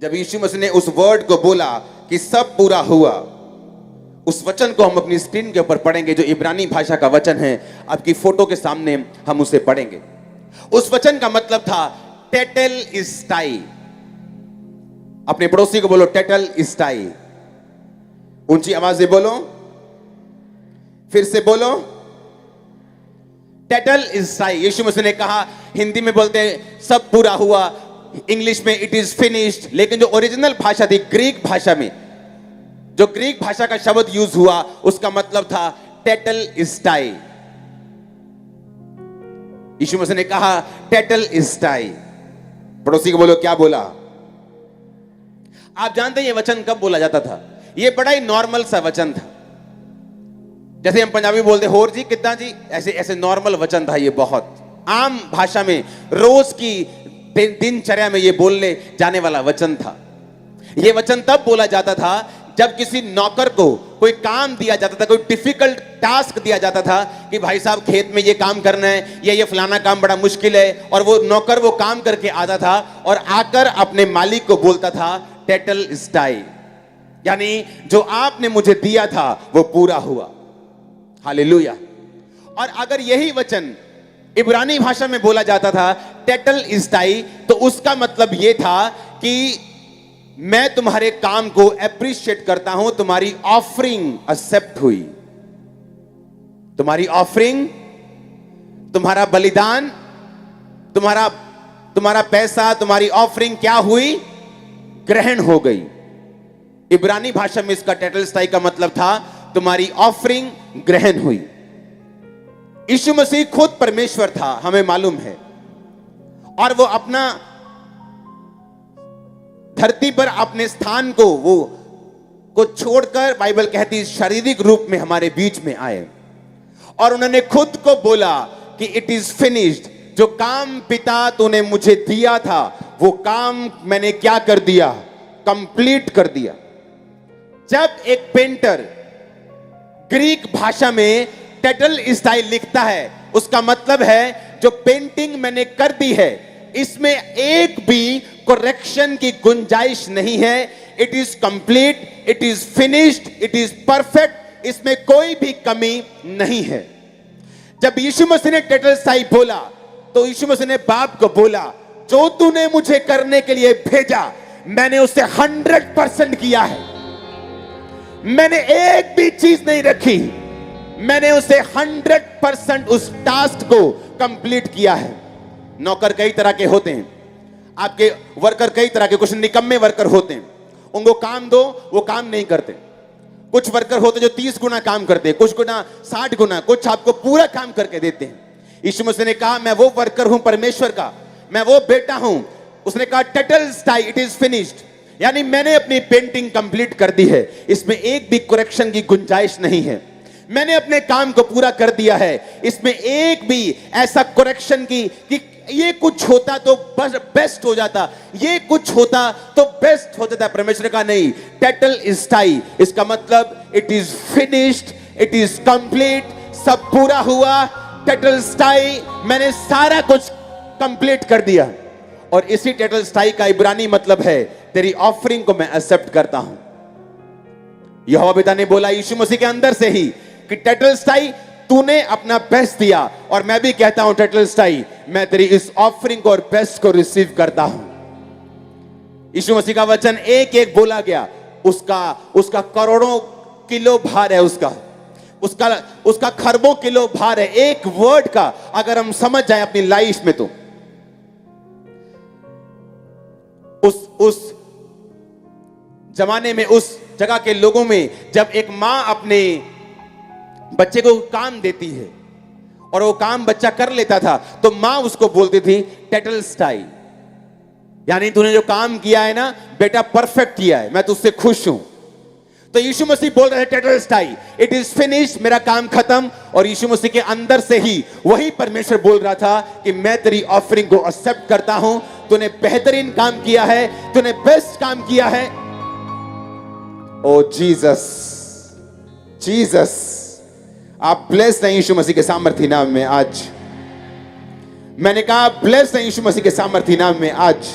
जब यीशु मसीह ने उस वर्ड को बोला कि सब पूरा हुआ, उस वचन को हम अपनी स्क्रीन के ऊपर पढ़ेंगे, जो इब्रानी भाषा का वचन है। आपकी फोटो के सामने हम उसे पढ़ेंगे। उस वचन का मतलब था टेटल इस्टाई। अपने पड़ोसी को बोलो टेटल इस्टाई। ऊंची आवाज से बोलो, फिर से बोलो टेटल इस्टाई। यीशु मसीह ने कहा, हिंदी में बोलते हैं सब पूरा हुआ, इंग्लिश में इट इज फिनिश्ड, लेकिन जो ओरिजिनल भाषा थी ग्रीक भाषा में, जो ग्रीक भाषा का शब्द यूज हुआ, उसका मतलब था टेटल इस्टाई। यीशु मसीह ने कहा टेटल इस्टाई। पड़ोसी को बोलो क्या बोला। आप जानते हैं ये वचन कब बोला जाता था? ये बड़ा ही नॉर्मल सा वचन था, जैसे हम पंजाबी बोलते होर जी कितना जी, ऐसे ऐसे नॉर्मल वचन था। ये बहुत आम भाषा में रोज की दिनचर्या में ये बोलने जाने वाला वचन था। ये वचन तब बोला जाता था जब किसी नौकर को कोई काम दिया जाता था, कोई डिफिकल्ट टास्क दिया जाता था कि भाई साहब खेत में ये काम करना है, ये फलाना काम बड़ा मुश्किल है, और वो नौकर वो काम करके आता था और आकर अपने मालिक को बोलता था टेटल इस्टाई, यानी जो आपने मुझे दिया था वो पूरा हुआ। हालेलुया। और अगर यही वचन इब्रानी भाषा में बोला जाता था टेटल इस्टाई, तो उसका मतलब यह था कि मैं तुम्हारे काम को एप्रिशिएट करता हूं, तुम्हारी ऑफरिंग एक्सेप्ट हुई, तुम्हारी ऑफरिंग, तुम्हारा बलिदान, तुम्हारा पैसा, तुम्हारी ऑफरिंग क्या हुई? ग्रहण हो गई। इब्रानी भाषा में इसका टेटल इस्टाई का मतलब था तुम्हारी ऑफरिंग ग्रहण हुई। यीशु मसीह खुद परमेश्वर था, हमें मालूम है, और वो अपना धरती पर अपने स्थान को छोड़कर, बाइबल कहती है, शारीरिक रूप में हमारे बीच में आए, और उन्होंने खुद को बोला कि इट इज फिनिश्ड। जो काम पिता तूने मुझे दिया था वो काम मैंने क्या कर दिया? कंप्लीट कर दिया। जब एक पेंटर ग्रीक भाषा में टेटल इस्टाई लिखता है, उसका मतलब है जो पेंटिंग मैंने कर दी है इसमें एक भी करेक्शन की गुंजाइश नहीं है। It is complete, it is finished, it is perfect, इसमें कोई भी कमी नहीं है। जब यीशु मसीह ने टेटल इस्टाई बोला तो यीशु मसीह ने बाप को बोला, जो तूने मुझे करने के लिए भेजा मैंने उसे 100% किया है, मैंने एक भी चीज नहीं रखी, मैंने उसे 100% उस टास्क को कंप्लीट किया है। नौकर कई तरह के होते हैं, आपके वर्कर कई तरह के, कुछ निकम्मे वर्कर होते हैं, उनको काम दो वो काम नहीं करते। कुछ वर्कर होते जो 30 गुना काम करते हैं, कुछ गुना 60 गुना, कुछ आपको पूरा काम करके देते हैं। यीशु मसीह ने कहा मैं वो वर्कर हूं परमेश्वर का, मैं वो बेटा हूं। उसने कहा टेटल इस्टाई, इट इज फिनिश्ड, यानी मैंने अपनी पेंटिंग कंप्लीट कर दी है, इसमें एक भी करेक्शन की गुंजाइश नहीं है। मैंने अपने काम को पूरा कर दिया है, इसमें एक भी ऐसा करेक्शन की कि ये कुछ होता तो बस बेस्ट हो जाता, ये कुछ होता तो बेस्ट हो जाता। परमेश्वर का नहीं, टेटल इस्टाई, इसका मतलब it is finished, it is complete, सब पूरा हुआ। टेटल इस्टाई, मैंने सारा कुछ कंप्लीट कर दिया। और इसी टेटल इस्टाई का इब्रानी मतलब है तेरी ऑफरिंग को मैं एक्सेप्ट करता हूं। यहोवा पिता ने बोला यीशु मसीह के अंदर से ही कि टेटल इस्टाई तूने अपना बेस्ट दिया, और मैं भी कहता हूं टेटल इस्टाई, मैं तेरी इस ऑफरिंग को और बेस्ट को रिसीव करता हूं। यीशु मसीह का वचन एक एक बोला गया, उसका करोड़ों किलो भार है, उसका खरबों किलो भार है एक वर्ड का। अगर हम समझ जाए अपनी लाइफ में, तो उस जमाने में, उस जगह के लोगों में, जब एक मां अपने बच्चे को काम देती है और वो काम बच्चा कर लेता था, तो मां उसको बोलती थी टेटल इस्टाई, यानी तूने जो काम किया है ना बेटा, परफेक्ट किया है, मैं तुझसे खुश हूं। तो यीशु मसीह बोल रहे हैं टेटल इस्टाई, इट इज फिनिश्ड, मेरा काम खत्म। और यीशु मसीह के अंदर से ही वही परमेश्वर बोल रहा था कि मैं तेरी ऑफरिंग को एक्सेप्ट करता हूं, तूने बेहतरीन काम किया है, तूने बेस्ट काम किया है। ओ जीसस, जीसस, आप ब्लेस्ड हैं यीशु मसीह के सामर्थी नाम में आज। मैंने कहा ब्लेस्ड हैं यीशु मसीह के सामर्थी नाम में आज।